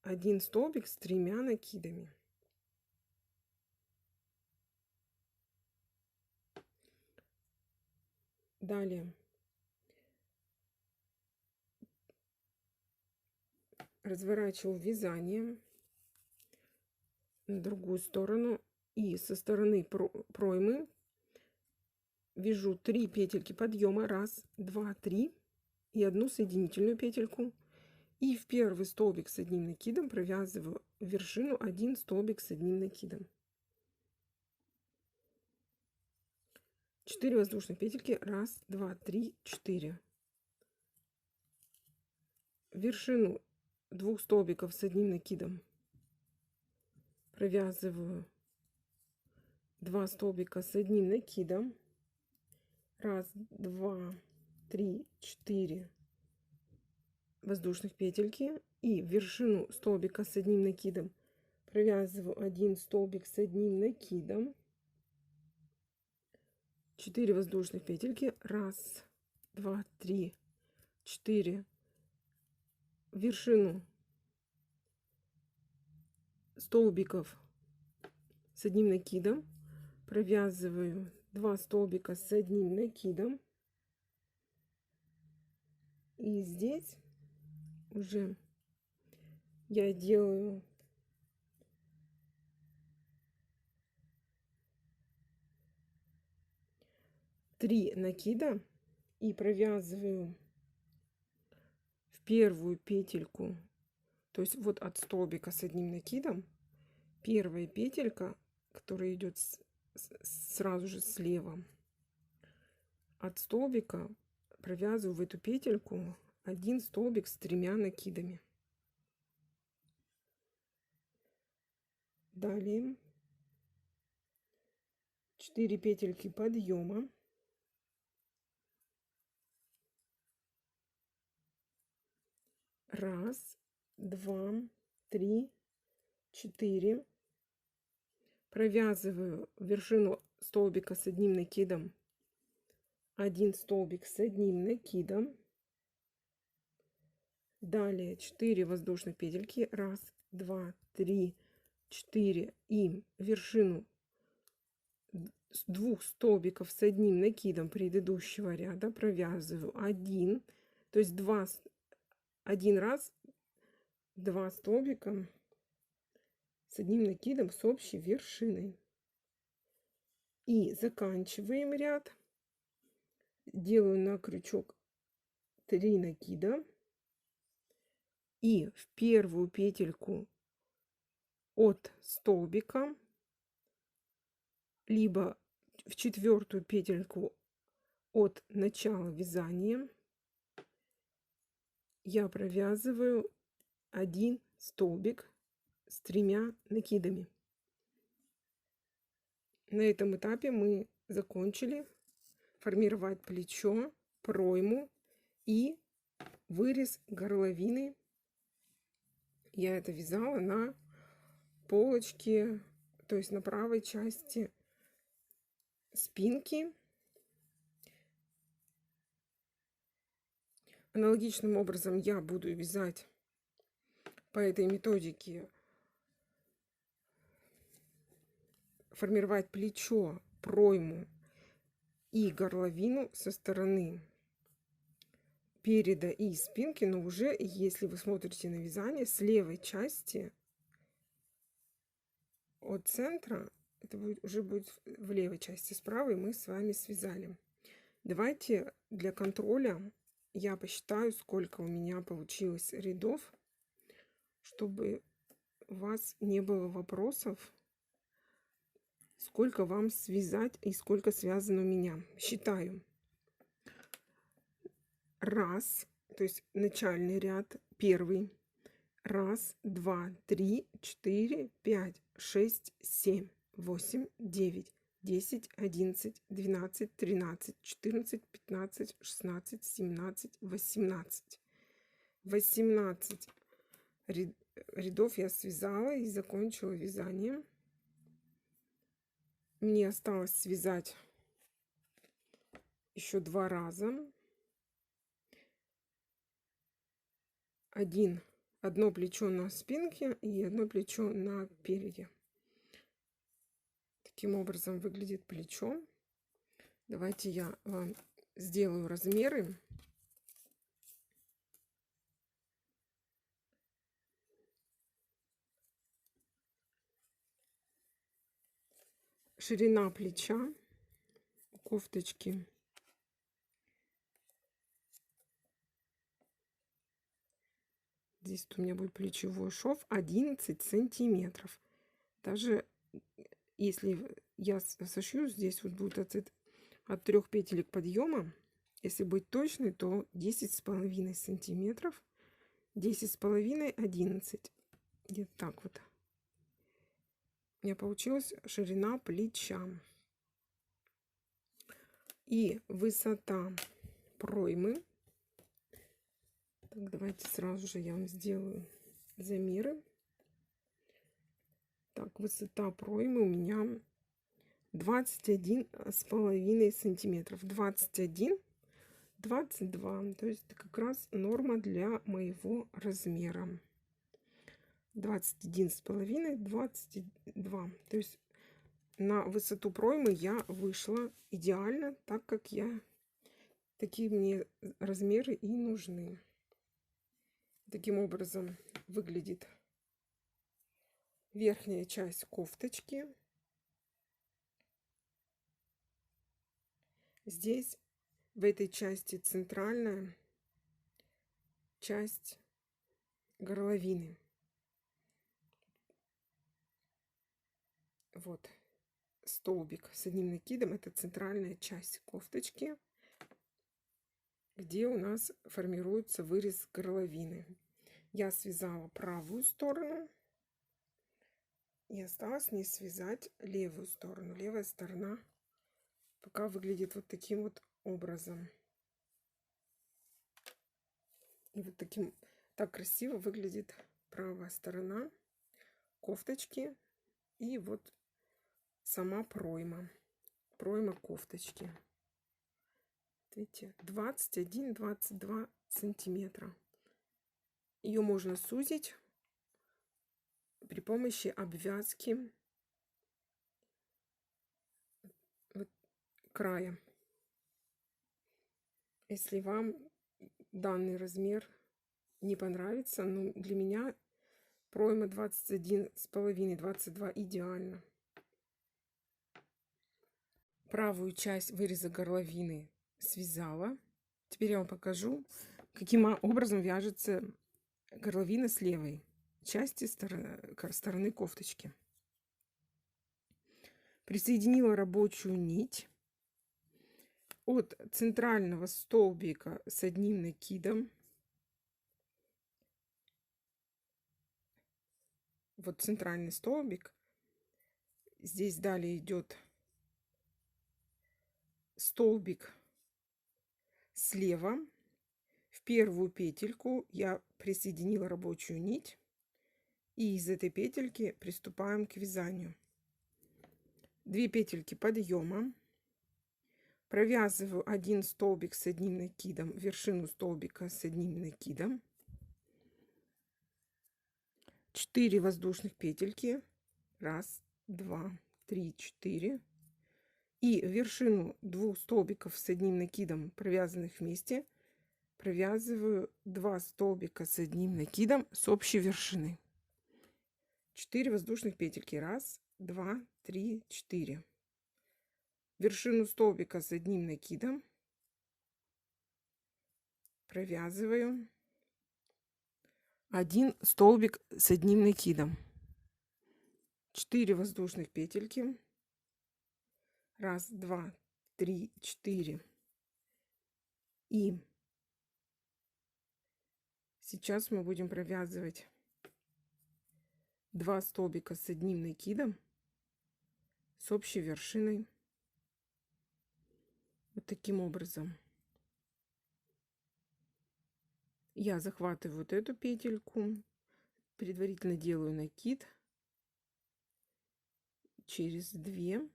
1 столбик с 3 накидами. Далее разворачиваю вязание на другую сторону, и со стороны проймы вяжу 3 петельки подъема. 1, 2, 3 и 1 соединительную петельку. И в первый столбик с одним накидом провязываю в вершину 1 столбик с одним накидом. 4 воздушных петельки. 1, 2, 3, 4. Вершину 2 столбиков с одним накидом провязываю 2 столбика с одним накидом. 1, 2, 3, 4 воздушных петельки, и в вершину столбика с одним накидом провязываю 1 столбик с одним накидом. 4 воздушных петельки. 1, 2, 3, 4. Вершину столбиков с одним накидом провязываю 2 столбика с одним накидом, и здесь уже я делаю 3 накида и провязываю в первую петельку, то есть вот от столбика с одним накидом, первая петелька, которая идет сразу же слева от столбика, провязываю в эту петельку один столбик с 3 накидами. Далее 4 петельки подъема, раз, два, три, 4, провязываю вершину столбика с одним накидом, один столбик с одним накидом, далее 4 воздушных петельки, раз, два, три, 4, и вершину с 2 столбиков с одним накидом предыдущего ряда провязываю один, то есть один раз 2 столбика с одним накидом с общей вершиной. И заканчиваем ряд. Делаю на крючок 3 накида и в первую петельку от столбика, либо в четвертую петельку от начала вязания я провязываю один столбик с 3 накидами. На этом этапе мы закончили формировать плечо, пройму и вырез горловины. Я это вязала на полочке, то есть на правой части спинки. Аналогичным образом я буду вязать по этой методике, формировать плечо, пройму и горловину со стороны переда и спинки, но уже, если вы смотрите на вязание, с левой части от центра, это уже будет в левой части, с правой мы с вами связали. Давайте для контроля я посчитаю, сколько у меня получилось рядов, чтобы у вас не было вопросов, сколько вам связать и сколько связано у меня. Считаю. Раз, то есть начальный ряд, первый. Раз, два, три, 4, 5, 6, 7, 8, 9, 10, 11, 12, 13, 14, 15, 16, 17, 18. 18 рядов я связала и закончила вязание. Мне осталось связать еще 2 раза. Одно плечо на спинке и одно плечо на переде. Таким образом выглядит плечо. Давайте я вам сделаю размеры. Ширина плеча у кофточки здесь у меня будет плечевой шов 11 сантиметров. Даже если я сошью, здесь вот будет от 3 петелек подъема. Если быть точной, то 10,5 сантиметров. 10,5, 11. Где-то так вот. У меня получилась ширина плеча. И высота проймы. Так, давайте сразу же я вам сделаю замеры. Так, высота проймы у меня 21,5 сантиметров. 21, 22. То есть как раз норма для моего размера. 21,5, 22. То есть на высоту проймы я вышла идеально, так как такие мне размеры и нужны. Таким образом выглядит верхняя часть кофточки. Здесь, в этой части, центральная часть горловины. Вот столбик с одним накидом, это центральная часть кофточки, где у нас формируется вырез горловины. Я связала правую сторону и осталось не связать левую сторону. Левая сторона пока выглядит вот таким вот образом. И вот таким так красиво выглядит правая сторона кофточки и вот сама пройма кофточки. Видите, 21-22 сантиметра. Ее можно сузить при помощи обвязки вот края. Если вам данный размер не понравится, но для меня пройма 21,5-22 идеально. Правую часть выреза горловины связала. Теперь я вам покажу, каким образом вяжется горловина с левой части стороны кофточки. Присоединила рабочую нить от центрального столбика с одним накидом. Вот центральный столбик. Здесь далее идет столбик слева. В первую петельку я присоединила рабочую нить. И из этой петельки приступаем к вязанию. 2 петельки подъема. Провязываю один столбик с одним накидом, вершину столбика с одним накидом. 4 воздушных петельки. 1, 2, 3, 4. И вершину 2 столбиков с одним накидом, провязанных вместе, провязываю 2 столбика с одним накидом с общей вершиной. 4 воздушных петельки. 1, 2, 3, 4. Вершину столбика с одним накидом провязываю 1 столбик с одним накидом. 4 воздушных петельки. 1, 2, 3, 4. И сейчас мы будем провязывать 2 столбика с одним накидом с общей вершиной. Вот таким образом. Я захватываю вот эту петельку, предварительно делаю накид через 2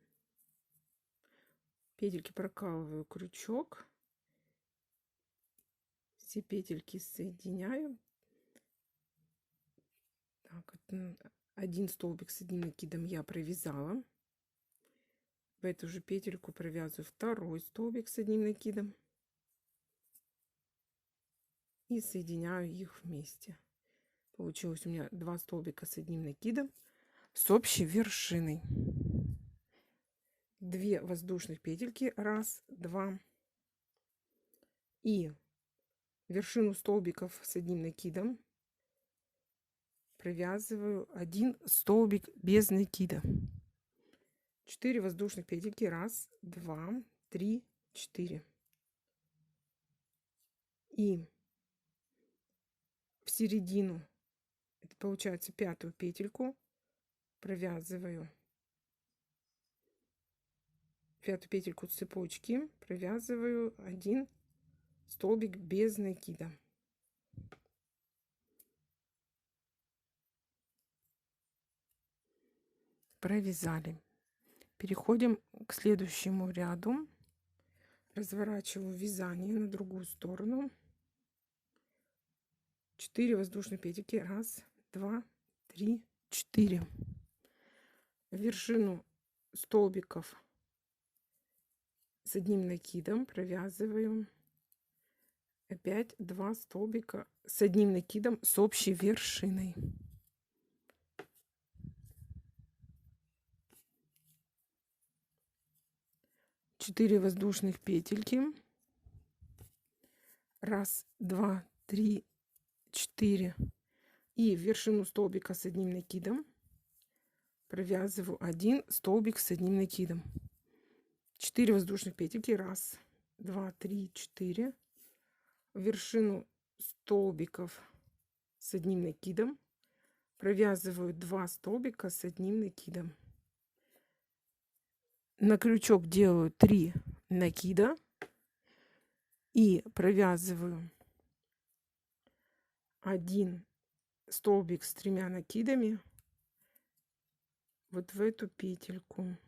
петельки, прокалываю крючок, все петельки соединяю. Так, 1 столбик с одним накидом я провязала. В эту же петельку провязываю 2 столбик с одним накидом и соединяю их вместе. Получилось у меня 2 столбика с одним накидом с общей вершиной. 2 воздушных петельки. 1, 2. И вершину столбиков с одним накидом провязываю 1 столбик без накида. 4 воздушных петельки. 1, 2, 3, 4. И в середину, это получается 5-ю петельку, провязываю 5-ю петельку цепочки, провязываю 1 столбик без накида. Провязали. Переходим к следующему ряду. Разворачиваю вязание на другую сторону. 4 воздушные петельки. 1, 2, 3, 4. Вершину столбиков с одним накидом провязываю опять 2 столбика с одним накидом с общей вершиной. 4 воздушных петельки. 1, 2, 3, 4. И в вершину столбика с одним накидом провязываю 1 столбик с одним накидом. 4 воздушных петельки. 1, 2, 3, 4. В вершину столбиков с одним накидом провязываю 2 столбика с одним накидом. На крючок делаю 3 накида и провязываю 1 столбик с 3 накидами вот в эту петельку,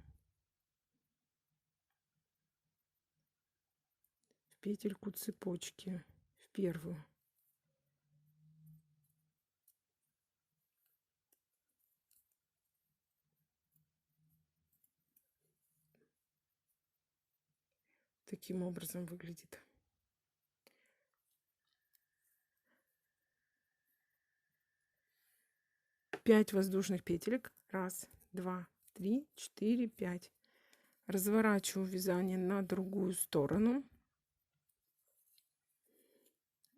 в петельку цепочки, в первую. Таким образом выглядит. Пять воздушных петелек. 1, 2, 3, 4, 5. Разворачиваю вязание на другую сторону.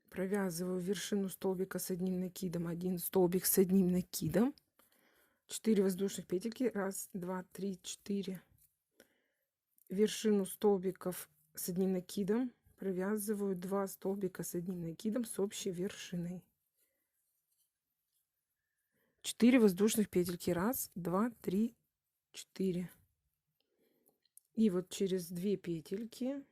Провязываю вершину столбика с одним накидом, 1 столбик с одним накидом. 4 воздушных петельки. 1, 2, 3, 4. Вершину столбиков с одним накидом провязываю 2 столбика с одним накидом с общей вершиной. 4 воздушных петельки. 1, 2, 3, 4. И вот через 2 петельки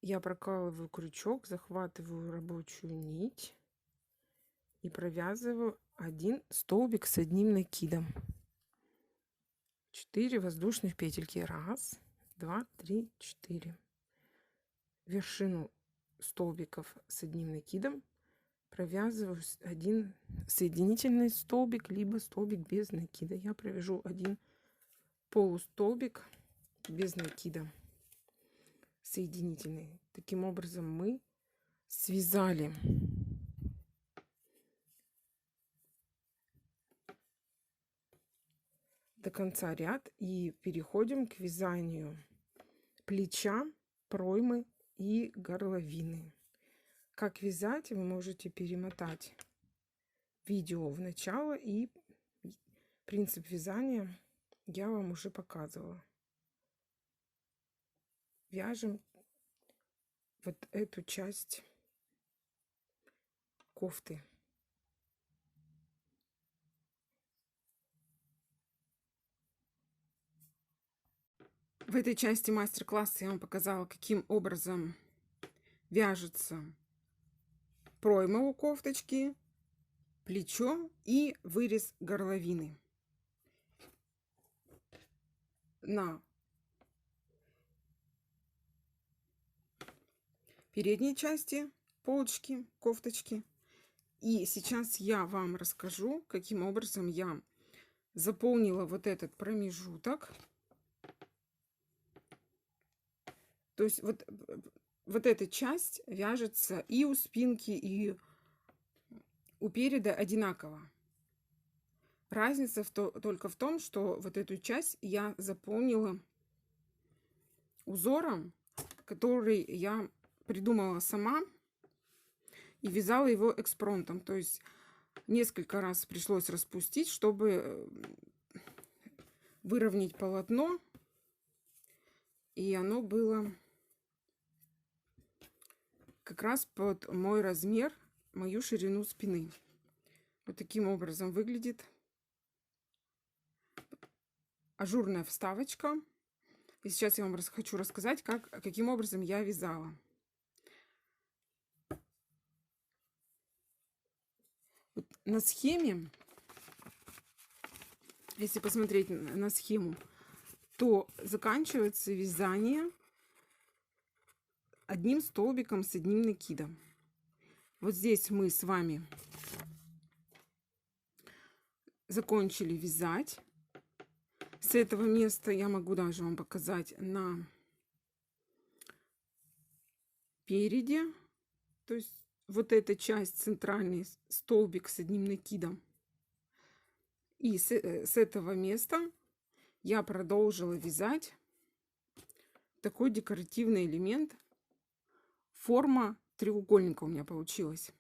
я прокалываю крючок, захватываю рабочую нить и провязываю 1 столбик с одним накидом. 4 воздушных петельки. 1, 2, 3, 4. Вершину столбиков с одним накидом провязываю 1 соединительный столбик, либо столбик без накида. Я провяжу 1 полустолбик без накида соединительный. Таким образом мы связали до конца ряд и переходим к вязанию плеча, проймы и горловины. Как вязать, вы можете перемотать видео в начало, и принцип вязания я вам уже показывала. Вяжем вот эту часть кофты. В этой части мастер-класса я вам показала, каким образом вяжется пройма у кофточки, плечо и вырез горловины. На передней части полочки кофточки. И сейчас я вам расскажу, каким образом я заполнила вот этот промежуток. То есть вот эта часть вяжется и у спинки, и у переда одинаково. Разница только в том, что вот эту часть я заполнила узором, который я придумала сама и вязала его экспромтом. То есть несколько раз пришлось распустить, чтобы выровнять полотно, и оно было как раз под мой размер, мою ширину спины. Вот таким образом выглядит ажурная вставочка. И сейчас я вам хочу рассказать, каким образом я вязала. Вот на схеме, если посмотреть на схему, то заканчивается вязание одним столбиком с одним накидом. Вот здесь мы с вами закончили вязать. С этого места я могу даже вам показать на переде. То есть вот эта часть, центральный столбик с одним накидом. И с этого места я продолжила вязать такой декоративный элемент. Форма треугольника у меня получилась.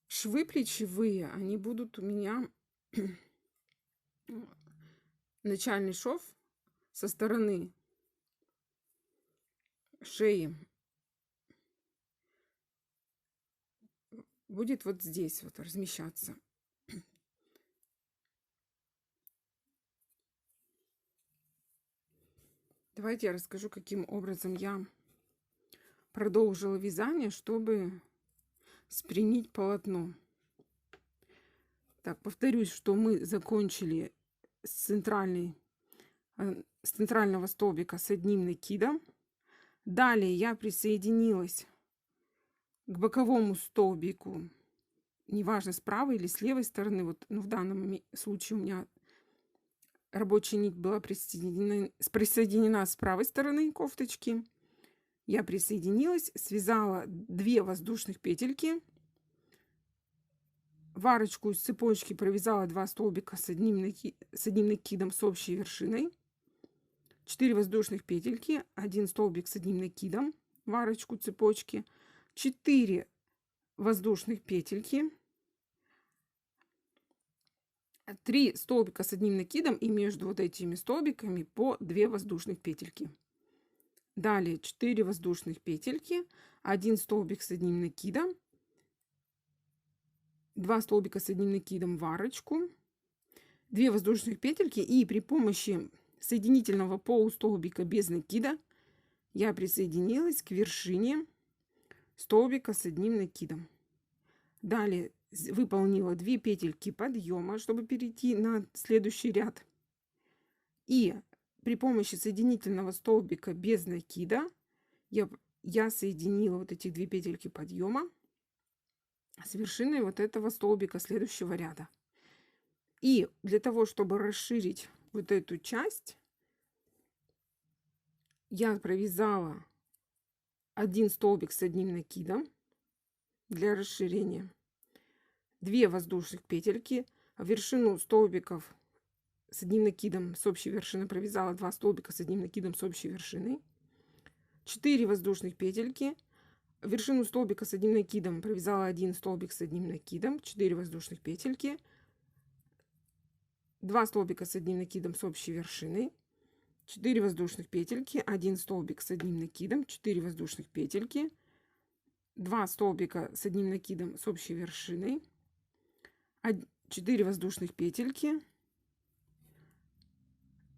Швы плечевые, они будут у меня начальный шов со стороны шеи будет вот здесь вот размещаться. Давайте я расскажу, каким образом я продолжила вязание, чтобы спрямить полотно. Так, повторюсь, что мы закончили с центрального столбика с одним накидом. Далее я присоединилась к боковому столбику, неважно, с правой или с левой стороны. Вот, в данном случае у меня рабочая нить была присоединена с правой стороны кофточки. Я присоединилась, связала 2 воздушных петельки, в арочку из цепочки провязала 2 столбика с одним накидом с общей вершиной, 4 воздушных петельки, 1 столбик с одним накидом в арочку цепочки, 4 воздушных петельки, 3 столбика с одним накидом и между вот этими столбиками по 2 воздушных петельки. Далее 4 воздушных петельки, 1 столбик с одним накидом, 2 столбика с одним накидом в арочку, 2 воздушных петельки, и при помощи соединительного полустолбика без накида я присоединилась к вершине столбика с одним накидом. Далее выполнила 2 петельки подъема, чтобы перейти на следующий ряд. И при помощи соединительного столбика без накида я соединила вот эти 2 петельки подъема с вершиной вот этого столбика следующего ряда. И для того, чтобы расширить вот эту часть, я провязала 1 столбик с одним накидом для расширения, 2 воздушных петельки, в вершину столбиков с одним накидом с общей вершины провязала 2 столбика с одним накидом с общей вершиной, 4 воздушных петельки, в вершину столбика с одним накидом провязала 1 столбик с одним накидом, 4 воздушных петельки, 2 столбика с одним накидом с общей вершиной, 4 воздушных петельки, 1 столбик с одним накидом, 4 воздушных петельки, 2 столбика с одним накидом с общей вершиной, 4 воздушных петельки,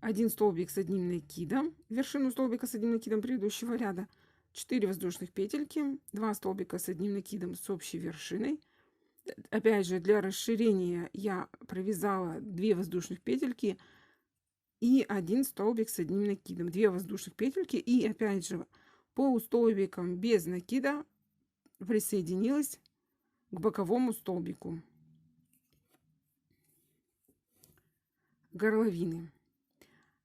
1 столбик с одним накидом, вершину столбика с одним накидом предыдущего ряда, 4 воздушных петельки, 2 столбика с одним накидом с общей вершиной. Опять же, для расширения я провязала 2 воздушных петельки и 1 столбик с одним накидом, 2 воздушных петельки, и опять же полустолбиком без накида присоединилась к боковому столбику горловины.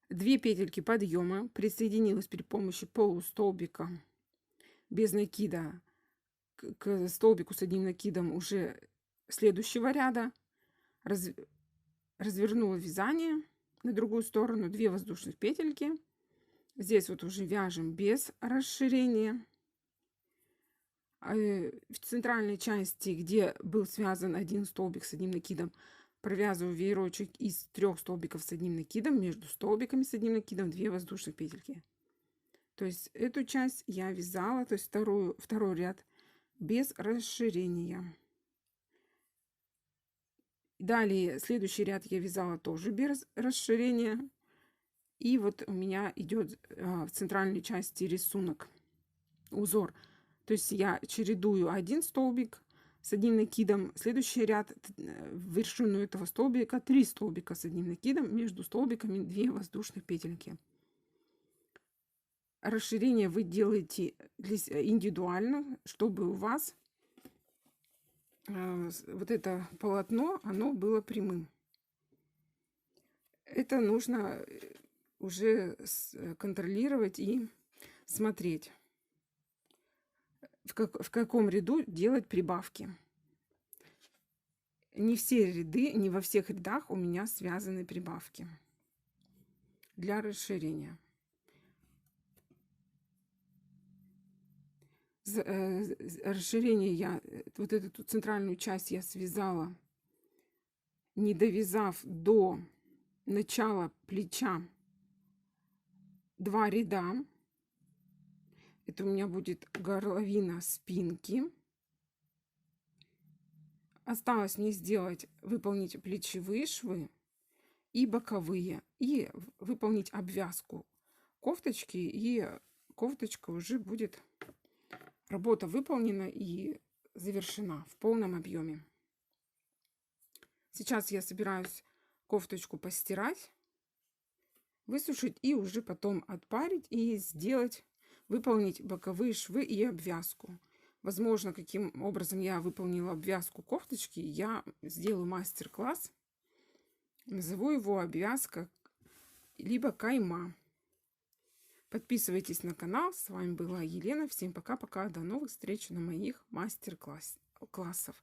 2 петельки подъема, присоединилась при помощи полустолбика без накида к столбику с одним накидом уже следующего ряда, развернула вязание на другую сторону, 2 воздушных петельки, здесь вот уже вяжем без расширения. В центральной части, где был связан 1 столбик с одним накидом, провязываю веерочек из 3 столбиков с одним накидом, между столбиками с одним накидом 2 воздушных петельки. То есть эту часть я вязала, то есть второй ряд без расширения. Далее следующий ряд я вязала тоже без расширения. И вот у меня идет в центральной части рисунок, узор. То есть я чередую 1 столбик с одним накидом, следующий ряд в вершину этого столбика 3 столбика с одним накидом, между столбиками 2 воздушных петельки. Расширение вы делаете индивидуально, чтобы у вас вот это полотно, оно было прямым. Это нужно уже контролировать и смотреть, в каком ряду делать прибавки. Не все ряды, не во всех рядах у меня связаны прибавки. для расширения. Расширение я, вот эту центральную часть я связала, не довязав до начала плеча 2 ряда. Это у меня будет горловина спинки. Осталось мне выполнить плечевые швы и боковые, и выполнить обвязку кофточки, и кофточка уже будет, работа выполнена и завершена в полном объеме. Сейчас я собираюсь кофточку постирать, высушить и уже потом отпарить и выполнить боковые швы и обвязку. Возможно, каким образом я выполнила обвязку кофточки, я сделаю мастер-класс. Назову его обвязка либо кайма. Подписывайтесь на канал. С вами была Елена. Всем пока-пока. До новых встреч на моих мастер-классах.